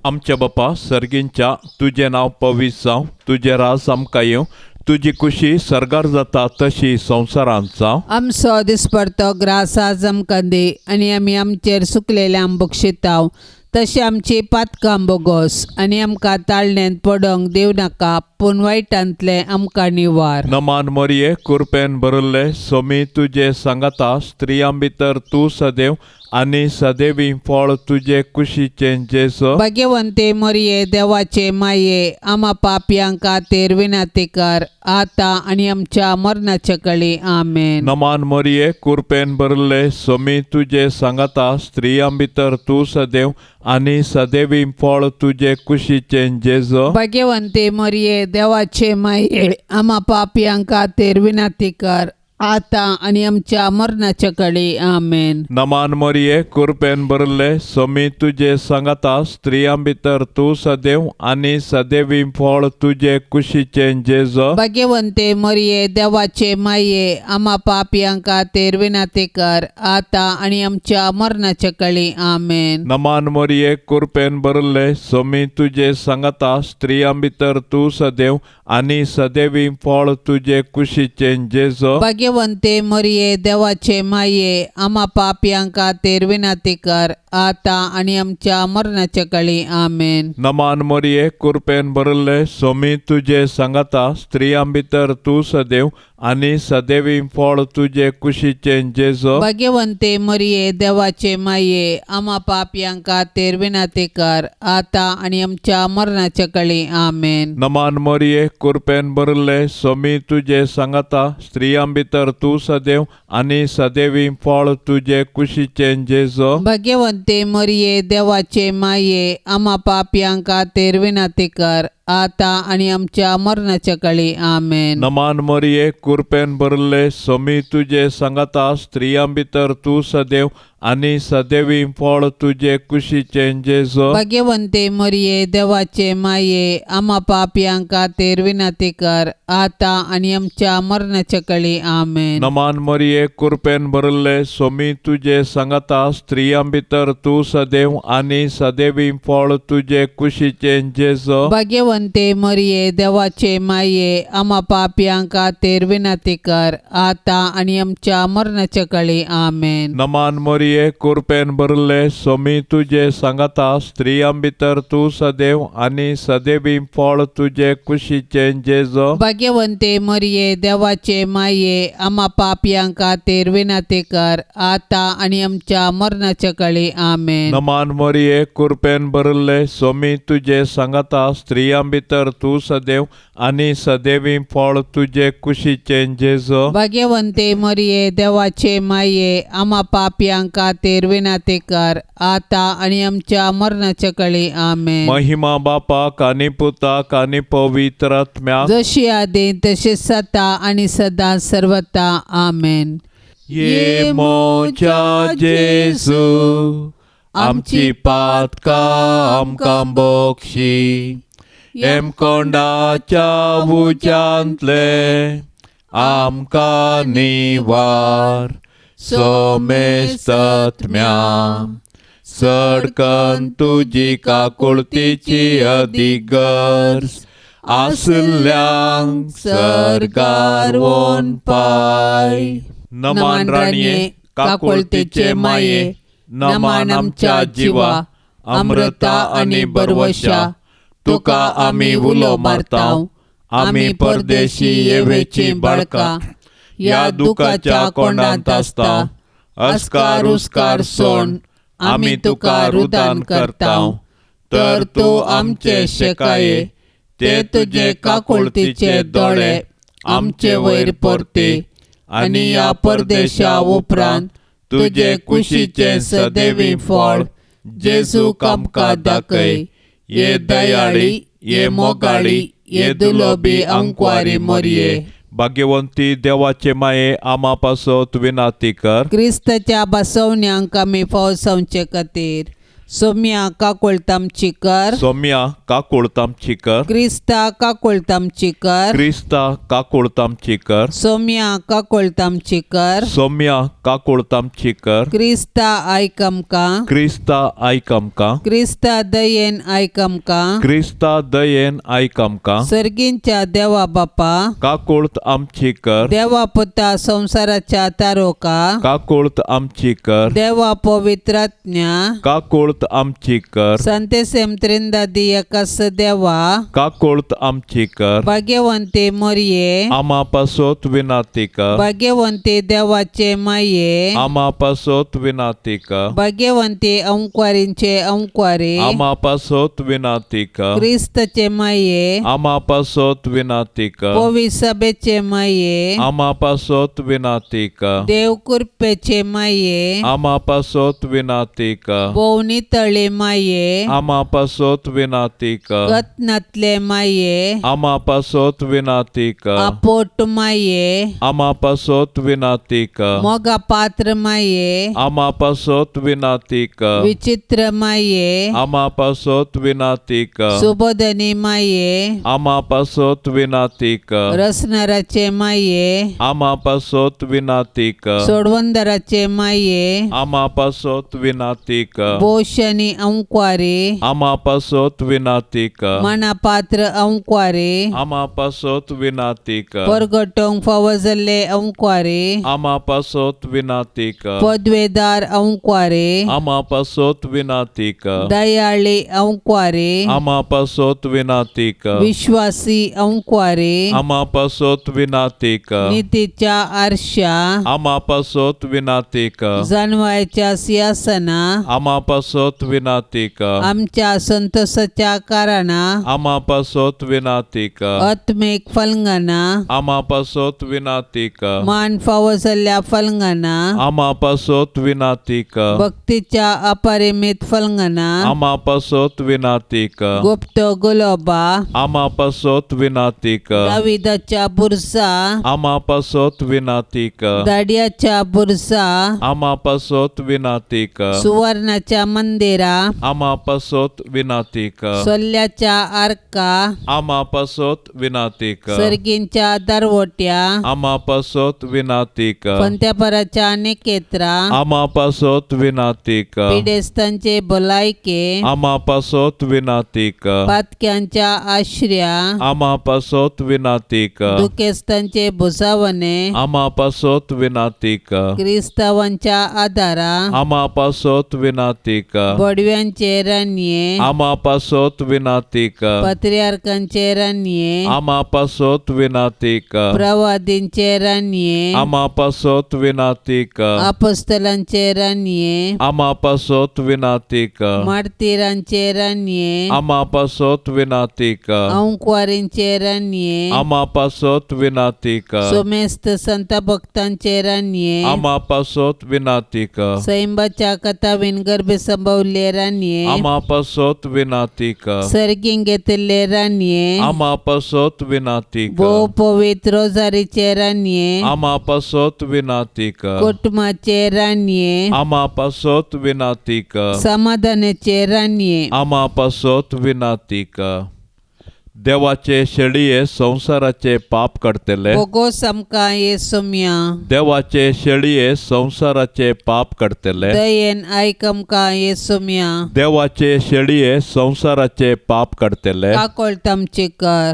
आमच्या बापा सर्गींच्या तुझे नाव पवित्र जावं, तुझे राज आमकां येवं, तुजी खुशी सरगार जाता तशी संवसारांत जावं. आमचो दिसपडतो ग्रास आज आमकां दे आनी आमी आमचेर सुकलेल्या बक्षितांव. तशें आमची पातकां बोगोस आनी आमकां ताळण्यांत पडोंक दिव नाका, पूण वायटांतले आमकां निवार. नमान मोरये कृपेन भरले सोमी तुजे सांगाता स्त्रियां भितर तूं सदैव आनी सदैवी फळ तुजे कुशीचे जेसो. भाग्यवंते मोरये देवाचे माये आम्हा पापयां खातीर विनाती कर, आता आनी आमच्या मरणाचे कळी आमेन. नमान मोरये कृपेन भरले सोमी तुजे सांगाता स्त्रियां भितर तूं सदैव आनी सदैवी फळ तुजे कुशीचे जेसो. भाग्यवंते मोरये देवाचे माये आम्हा पापयां खातीर विनाती कर, आता आणि आमच्या मरणाच्या काळी आमेन. नमान मरिये कृपेन भरले स्वामी तुझे सांगता स्त्रियां भितर तू सदैव आणि सदैवी फळ तुझे कुशीचे जेजो. भाग्यवंते मरिये देवाचे माये आम्हा पापियांका तेर विनाते कर आता आणि आमच्या मरणाच्या काळी आमेन. नमान मरिये कृपेन भरले स्वामी तुझे सांगता स्त्रियां भितर तू सदैव आणि सदैवी फळ तुझे कुशीचे जेजो. भाग्यवंते मरिये देवाचे माये आम्हा पापियांका तेर विनाते कर आता आणि आमच्या मरणाच्या काळी आमेन. नमान मरिये कृपेन भरले स्वामी तुझे सांगता स्त्रियां भितर तू सदैव आणि सदैवी फळ तुझे कुशीचे जेजो. भाग्यवंते मरिये देवाचे माये आम्हा पापियांका तेर विनाते कर आता आणि आमच्या मरणाच्या काळी आमेन. नमान मरिये कृपेन भरले स्वामी तुझे सांगता स्त्रियां भितर तू सदैव आणि सदैवी फळ तुझे कुशीचे जेजो. भाग्यवंते मरिये देवाचे माये आम्हा पापियांका तेर विनाते कर आता आणि आमच्या मरणाच्या काळी आमेन. नमान मरिये कृपेन भरले स्वामी तुझे सांगता स्त्रियां भितर तू सदैव आणि सदैवी फळ तुझे कुशीचे जेजो. भाग्यवंते मरिये देवाचे माये आम्हा पापियांका तेर विनाते कर आता आणि आमच्या मरणाच्या काळी आमेन. नमान मरिये कृपेन भरले स्वामी तुझे सांगता स्त्रियां भितर तू सदैव आणि सदैवी फळ तुझे कुशीचे जेजो. भाग्यवंते मरिये देवाचे माये आम्हा पापियांका तेर विनाते कर आता आणि आमच्या मरणाच्या काळी आमेन. नमान मरिये कृपेन भरले स्वामी तुझे सांगता स्त्रियां भितर तू सदैव आणि सदैवी फळ तुझे कुशीचे जेजो. भाग्यवंते मरिये देवाचे माये आम्हा पापियांका तेर विनाते कर आता आणि आमच्या मरणाच्या काळी आमेन. नमान मरिये कृपेन भरले स्वामी तुझे सांगता स्त्रियां भितर तू सदैव आणि सदैवी फळ तुझे कुशीचे जेजो. भाग्यवंते मरिये देवाचे माये आम्हा पापियांका तेर विनाते कर आता आणि आमच्या मरणाच्या काळी आमेन. महिमा बापाक आणि पुताक आणि पवित्र आत्म्याक जशी आधी तसे सता आणि सदा सर्वता आमेन. ये मोच्या जेजू आमची पातका आमकां बोक्षी एम कोंडाच्या उच्यांतले आमकां निवार सोमेस्तत्म्या सडकन तुजी काकुळतीची अधिगर्स आसल्यांक सरकार वोन पाय. नमान राणये काकुळतीचे माये नमान आमच्या जिवा अमृता आणि बरवशा तुका आमी उलो मारताव. आमी परदेशी येवेची बाळका या दुखाच्या कोंडांत आसता. अस्कार उस्कार सोड आमी तुका रुदान करताव. तर तू आमचे शेकाये ते तुझे काकुळतीचे दोळे आमचे वयर परते आणि या परदेशा उपरांत तुझे कुशीचे सदैवी फळ जेजू आमकां दाखय. ये दयाळी ये मोगाळी ये दुलोबी अंकवारी मरिये. भाग्यवंती देवाचे माये आम्हा पासत विनाती कर. क्रिस्ताच्या बसवण्यांक आमी फवसावचे खातीर सोम्या काकुळतामची कर. सोम्या काकुळतामची कर. क्रिस्ता काकुळतामची कर. क्रिस्ता काकुळतामची कर. सोम्या काकुळतामची कर. सोम्या काकुळतामची कर. क्रिस्ता आयकमका. क्रिस्ता आयकमका. क्रिस्ता दयेन आयकमका. क्रिस्ता दयेन आयकमका. सर्गींच्या देवा बापा काकुळत आमची कर. देवा पुता संसाराच्या तारोका. काकुळत आमची कर. देवा पवित्रात्म्या. काकुळत आमची कर. संतेसेम त्रिंदादी एकस देवा. काकुळत आमची कर. भाग्यवंते मरिये आम्हा पासत विनाती कर. भाग्यवंते देवाचे माये. आम्हा पासत विनाती कर. भाग्यवंते अंकवारींचे अंकवारी. आम्हा पासत विनाती कर. क्रिस्तचे माये. आम्हा पासत विनाती कर. पवी सभेचे माये. आम्हा पासत विनाती कर. देव कृपेचे माये. आम्हा पासत विनाती कर. भोवनी पितळे माये आमा पासोत विनाती कर रत्नातले माये आमा पासोत विनाती कर आपोट माये आमा पासोत विनाती कर मोगा पात्र माये आमा पासोत विनाती कर विचित्र माये आमा पासोत विनाती कर सुबोधनी माये आमा पासोत विनाती कर रसनराचे माये आमा पासोत विनाती कर सोडवंदराचे माये आमा पासोत विनाती कर भोषणी अंक्वारे आमा पासोत विनाती कर मनापात्र अंक्वारे आमा पासोत विनाती कर परगटोंग फवजले अंक्वारे आमा पासोत विनाती कर पदवेदार अंक्वारे आमा पासोत विनाती कर दयाळे अंक्वारे आमा पासोत विनाती कर विश्वासी अंक्वारे आमा पासोत विनाती कर नीतीच्या आरशा आमा पासोत विनाती कर जानवायच्या सिंहासना आमा पासोत विनाती कर आमच्या संतोषाच्या कारणा आमा पासोत विनाती कर आत्मिक फलंगना आमा पासोत विनाती कर मान फावसल्या फलंगना आमा पासोत विनाती कर भक्तीच्या अपरिमित फलंगना आमा पासोत विनाती कर गुप्त गुलोबा आमा पासोत विनाती कर दाविदाच्या बुरसा आमा पासोत विनाती कर दाडियाच्या बुरसा आमा पासोत विनाती कर सुवर्णाच्या मंदिरा आमा पासोत विनाती कर सोल्याच्या आर्का आमा पासोत विनाती कर सर्गींच्या दरवट्या आमा पासोत विनाती कर पंत्यापराच्या निकेत्रा आमा पासोत विनाती कर पिडेस्तांचे भलायके आमा पासोत विनाती कर पातक्यांच्या आश्रया आमा पासोत विनाती कर दुखेस्तांचे भुसावणे आमा पासोत विनाती कर क्रिस्तावांच्या आधारा आमा पासोत विनाती कर बडव्यांचे रान्ये आमा पासोत विनाती कर पत्रियार्कांचे रान्ये आमा पासोत विनाती कर प्रवादींचे रान्ये आमा पासोत विनाती कर अपस्तलांचे रान्ये आमा पासोत विनाती कर मार्तिरांचे रान्ये आमा पासोत विनाती कर अंक्वारींचे रान्ये आमा पासोत विनाती कर सोमेस्त संत भक्तांचे रान्ये आमा पासोत विनाती कर सैंबाच्या कथावीन गर्भ संभवले रान्ये आमा पासोत विनाती कर सर्गींग घेतले रान्ये आमा पासोत विनाती भो कर पवित्र रोजारीचे रान्ये आमा पासोत विनाती कर कुटुंबाचे रान्ये आमा पासोत विनाती कर समाधानाचे रान्ये आमा पासोत विनाती कर देवाचे शेळये संसाराचे पाप करतले बोगोस आमकां येसुम्या देवाचे शेळये संसाराचे पाप करतले दयेन आयक आमकां येसुम्या देवाचे शेळये संसाराचे पाप करतले काकोळतामचे कर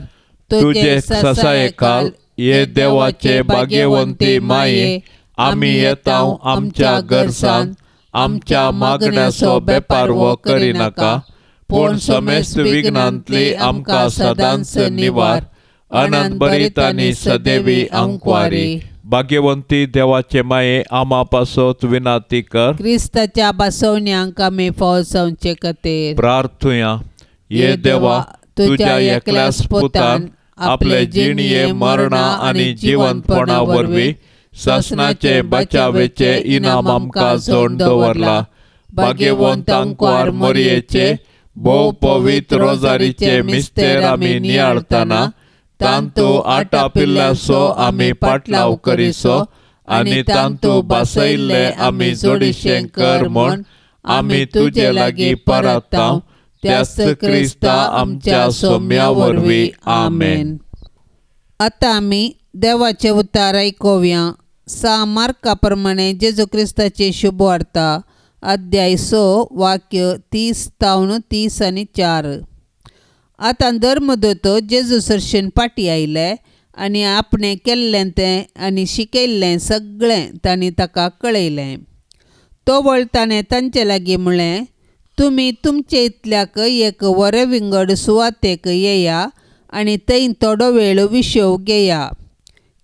तुझे ससाये काल ये देवाचे भाग्यवंती माये आमी येताव आमच्या गरजान आमच्या मागण्याचो बेपार वो करिनाका पूण समेस्त विघ्नांतली आमकां सदांच निवार अनंत बरीत आनी सदैवी अंकवारी भाग्यवंती देवाचे माये आमा पासोत विनाती कर क्रिस्ताच्या बसवण्यांक आमी फवसवचे खातीर प्रार्थुया ये देवा तुझ्या एकल्याच पुतान आपले जिणये मरणा आनी जिवंतपणा वरवीं ससनाचे बचावेचे इनाम आमकां जोड दवरला भाग्यवंत अंकवार मोरयेचे भोव पवित्र रोजारीचे मिस्तेर आमी नियाळतना तांतू आटा पिल्लासो आमी पाटलाव करिसो आनी तांतू बसयल्ले आमी जोडिशें कर म्हूण आमी तुजे लागीं परताव त्याच क्रिस्ता आमच्या सोम्या वरवीं आमेन. आतां आमी देवाचे उतार आयकोवया. 6 मार्का प्रमाणे जेजू क्रिस्ताची शुभ वार्ता अध्याय 6 वाक्य 30 आनी 4. आतां धर्मदूत जेजू सरशेन फाटीं आयले आनी आपणें केल्लें तें आनी शिकयल्लें सगळें तांणी ताका कळयलें. तो वळताने तांचे लागीं म्हणलें, तुमी तुमचे इतल्याक एक वरे विंगड सुवातेक येया आनी थंय थोडो वेळ विशेव घेया.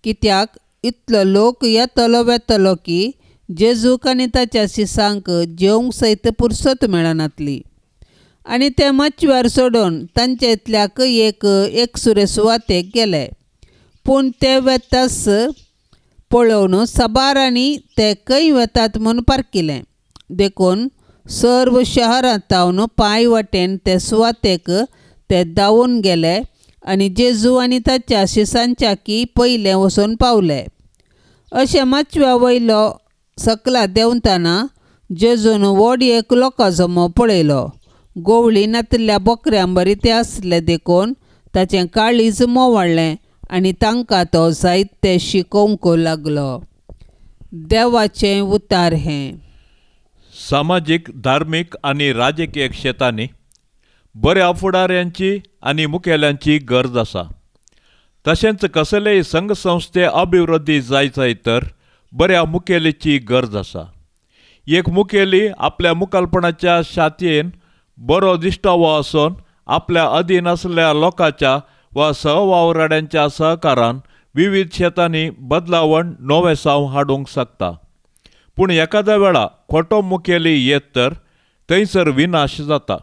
कित्याक इतलो लोक येतलो वेतलो की जेजूक आनी ताच्या शिसांक जेवंक सयत पुरसत मेळनातली. आनी ते माचव्यार सोडून तांचे इतल्याक एक सुरे सुवातेक गेले. पूण ते वेतास पळोवन साबारांनी ते खंय वेतात म्हूण पारकिलें. देखून सर्व शहरांतावन पांय वाटेन ते सुवातेक ते धांवून गेले आनी जेजू आनी ताच्या शिसांच्याकी पयले वचून पावले. अशें माचव्या वयलो सकला देंवतना जेजून व्हड एक लोकां जमो पळयलो. गोवळी नातिल्ल्या बकऱ्यां बरी ते आसले देखून ताचें काळीज मोवाळ्ळें आनी तांकां तो जायते शिकोवंक लागलो. देवाचें उतार हें. सामाजीक, धार्मीक आनी राजकीय क्षेत्रांनी बऱ्या फुडाऱ्यांची आनी मुखेल्यांची गरज आसा. तशेंच कसलेय संघ संस्थे अभिवृद्धी जायत तर बऱ्या मुखेलीची गरज आसा. एक मुखेली आपल्या मुखालपणाच्या शातयेन बरो दिश्टावो आसून आपल्या अधीन आसलेल्या लोकांच्या वा सहवावराड्यांच्या सहकारान विविध क्षेत्रांनी बदलावण नवेसांव हाडूंक शकता. पूण एखाद्या वेळा खोटो मुखेली येत तर थंयसर विनाश जाता.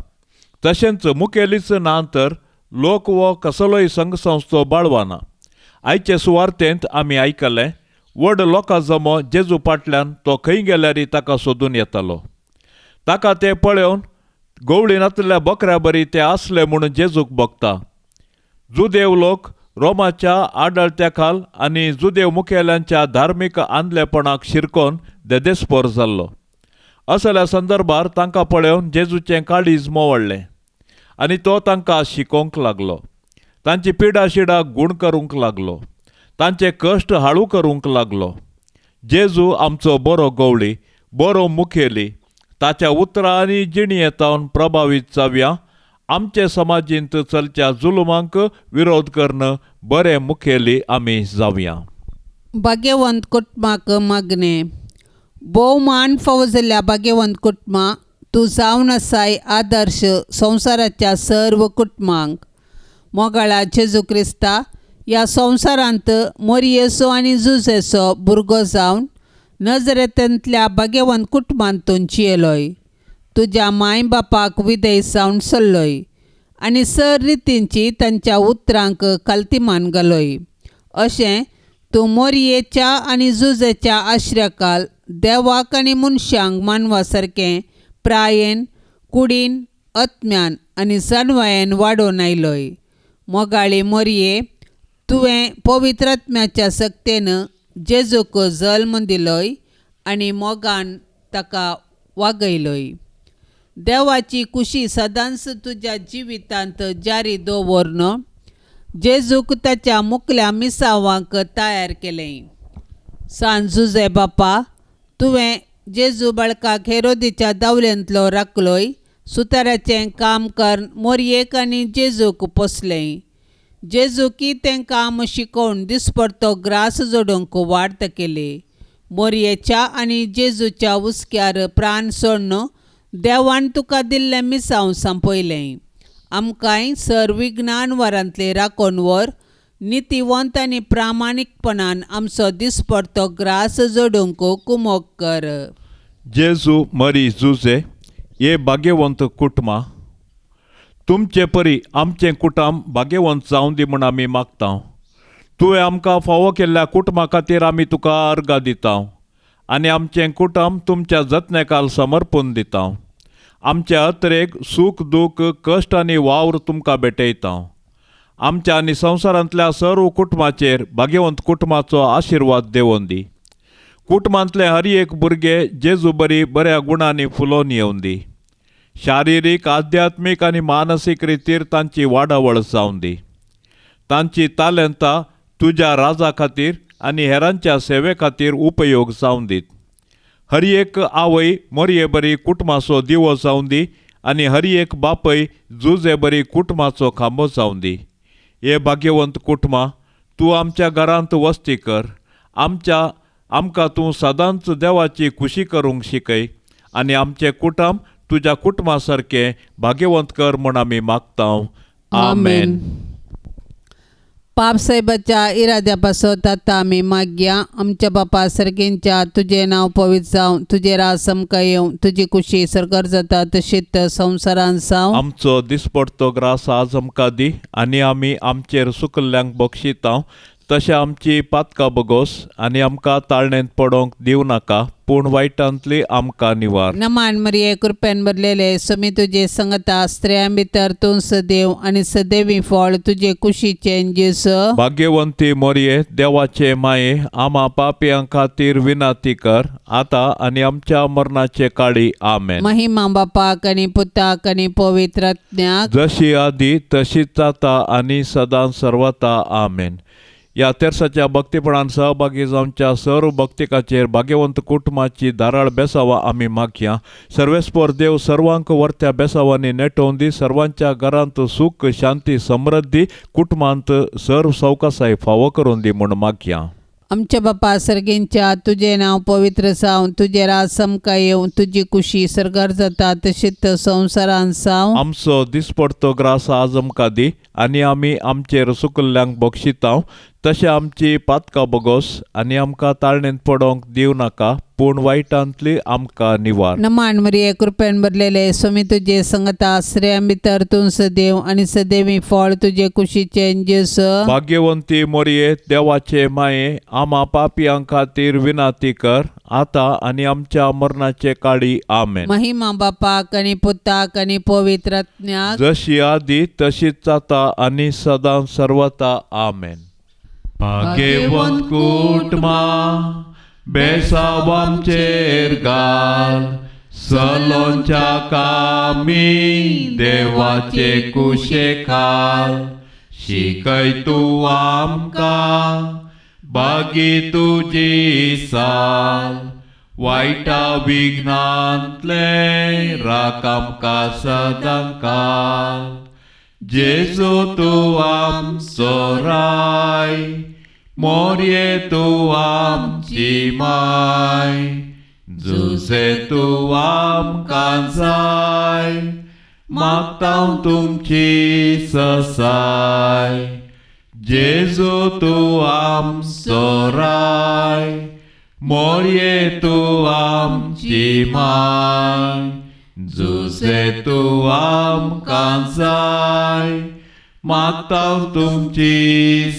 तशेंच मुखेलीच ना तर लोक वो कसलोय संघ संस्थो बाळवाना. आयचे सुवार्थेंत आमी आयकलें व्हड लोकां जमो जेजू फाटल्यान तो खंय गेल्यारय ताका सोदून येतालो. ताका ते पळोवन गोवळीनातल्या बकऱ्या बरी ते आसले म्हूण जेजूक भोगता. जुदेव लोक रोमाच्या आडळत्या खाल आनी जुदेव मुखेल्यांच्या धार्मीक आंधळेपणाक शिरकोन देदेस्पोर जाल्लो. असल्या संदर्भार तांकां पळोवन जेजूचें काळीज मोवाळ्ळें आनी तो तांकां शिकोवंक लागलो. तांची पिडा शिडा गूण करूंक लागलो. तांचे कश्ट हाळू करूंक लागलो. जेजू आमचो बरो गोवळी, बरो मुखेली. ताच्या उतरां आनी जिणयेंतावन प्रभावीत जावया. आमचे समाजींत चलच्या जुलुमांक विरोध करून बरे मुखेली आमी जावया. भाग्यवंत कुटुंबाक मागणें. भोवमान फावो जाल्ल्या भाग्यवंत कुटुंबा तूं जावन आसाय आदर्श संवसाराच्या सर्व कुटुंबांक. मोगाळा जेजू क्रिस्ता ह्या संवसारांत मोरयेचो आनी जुजेचो भुरगो जावन नजरेंतल्या भाग्यवंत कुटुंबांतून जियेलोय. तुज्या माय बापाक विधेय जावन चल्लोय आनी सर रितींची तांच्या उतरांक खालतीमान घालोय. अशें तूं मोरयेच्या आनी जुजेच्या आश्र्याकाल देवाक आनी मनशांक मानवा सारकें प्रायेन, कुडीन, आत्म्यान आनी जानवायेन वाडोवन आयलोय. मोगाळी मोरये, तुवें पवित्र आत्म्याच्या सक्तेन जेजूक जल्म दिलोय आनी मोगान ताका वागयलोय. देवाची खुशी सदांच तुज्या जिवितांत जारी दवरन जेजूक ताच्या मुखल्या मिसावांक तयार केलें. सांजुजे बापा, तुवें जेजू बाळकाक हेरोदीच्या दावल्यांतलो राखलोय. सुताराचें काम कर मोरयेक आनी जेजूक पोसलें. जेजूकी तें काम शिकोवन दिसपडतो ग्रास जोडूंक वार्त केली. मोरयेच्या आनी जेजूच्या उस्क्यार प्राण सोडन देवान तुका दिल्लें मिसांव सांपयलें. आमकांय सर्विज्ञान वरांतले राखोन व्हर. नितीवंत आनी प्रामाणीकपणान आमचो दिसपडतो ग्रास जोडूंक कुमोग कर. जेजू मरी जुजे ये भाग्यवंत कुटुंबा, तुमचे परी आमचें कुटुंब भाग्यवंत जावं दी म्हूण आमी मागता. तुवें आमकां फावो केल्ल्या कुटुंबा खातीर आमी तुका अर्गां दिता आनी आमचें कुटुंब तुमच्या जतनेकाल समर्पून दिता. आमच्या अत्रेक सूख दूख कश्ट आनी वावर तुमकां भेटयता. आमच्या आनी संवसारांतल्या सर्व कुटुंबाचेर भाग्यवंत कुटुंबाचो आशिर्वाद देंवोन दी. कुटुंबांतले हर एक भुरगे जेजू बरी बऱ्या गुणांनी फुलोवन येवन दी. शारिरीक, आध्यात्मीक आनी मानसीक रितीर तांची वाडावळ जावन दी. तांची तालंतां तुज्या राजा खातीर आनी हेरांच्या सेवे खातीर उपयोग जावन दीत. हर एक आवय मोरये बरी कुटुंबाचो दिवो जावन दी आनी हर एक बापय जुजे बरी कुटुंबाचो खांबो जावन दी. हे भाग्यवंत कुटुंबा, तूं आमच्या घरांत वस्ती कर. आमकां तूं सदांच देवाची खुशी करूंक शिकय आनी आमचें कुटुंब तुज्या कुटुंबा सारकें भाग्यवंत कर म्हूण आमी मागता. आमेन. पाप साहेबाच्या इराद्या पासत आतां आमी मागया. आमच्या बापा सर्गेंच्या तुजें नांव पवित्र जावं, तुजें राज आमकां येवं, तुजी खुशी सरकार जाता तशीच संवसारांत जावं. आमचो दिसपडतो ग्रास आज आमकां दी आनी आमी आमचेर सुकल्ल्यांक बक्षिता. तशें आमची पातकां बगोस आनी आमकां ताळणेंत पडोंक दिवं नाका, पूण वायटांतली आमकां निवार. नमान मरिये कृपेन भरलेले समी तुजे संगता स्त्रियां भितर तूं सदैव आनी सदैवी फळ तुजे कुशीचे जेसू. भाग्यवंती मोरये, देवाचे माये, आम्हा पापयां खातीर विनाती कर, आतां आनी आमच्या मरणाचे काळी. आमेन. महिमा बापाक आनी पुताक आनी पवित्र आत्म्याक, जशी आदी तशीच आता आनी सदां सर्वता. आमेन. ह्या तेर्साच्या भक्तीपणान सहभागी जावच्या सर्व भक्तिकाचेर भाग्यवंत कुटुंबाची दाराळ बेसावां आमी मागया. सर्वेस्पर देव सर्वांक वर्त्या बेसावांनी नेटोवन दी. सर्वांच्या घरांत सुख, शांती, समृद्धी, कुटुंबांत सर्व सवकासाय फावो करून दी म्हूण मागया. आमच्या बापा सर्गेंच्या तुझे नाव पवित्र जावं, तुझे राज समका येवं, तुझी कुशी सरकार जाता तशीच संवसारान जावं. आमचो दिसपडतो ग्रास आज आमकां दी आनी आमी आमचेर सुकल्ल्यांक बक्षितांव. तशें आमची पातकां बगोस आनी आमकां ताळणेंत पडोंक दिवं नाका, पूण वायटांतली आमकां निवार. नमान मरिये कृपेन भरलेले समी तुजे संगता स्त्रियां भितर तूं सदैव आनी सदैवी फळ तुजे कुशीचे जेसू. भाग्यवंती मोरये, देवाचे माये, आम्हा पापयां खातीर विनाती कर, आतां आनी आमच्या मरणाचे काळी. आमेन. महिमा बापाक आनी पुताक आनी पवित्र आत्म्याक, जशी आदी तशीच आता आनी सदां सर्वता. आमेन. भाग्यवंत कुटुंबा बेसाव आमचेर घाल, सलोंच्या कामी देवाचे कुशेखाल. शिकय तूं आमकां बागी तुजी साल, वायटा विघ्नांतले राख आमकां सदां काल. जेजू तूं आमचो राय, मोरये तूं आमची माय. जुसे तूं आमकां जाय, मागतां तुमची ससाय. जेजू तूं आमचो राय, मोरये तूं आमची माय. जुसे तूं आमकां जाय, मागतां तुमची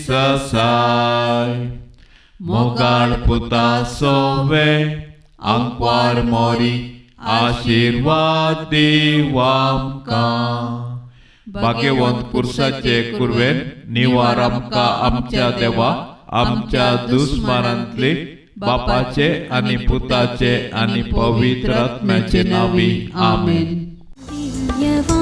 ससाय. मोगाळ पुता सोवे आंकवार मोरी, आशिर्वाद दीव आमकां. भाग्यवंत पुरुषाचे कुरवेन निवार आमकां आमच्या देवा, आमच्या दुस्मानांतली बापाचे आनी पुताचे आनी पवित्र आत्म्याचे नावी. आमेन. दिव्यवाणी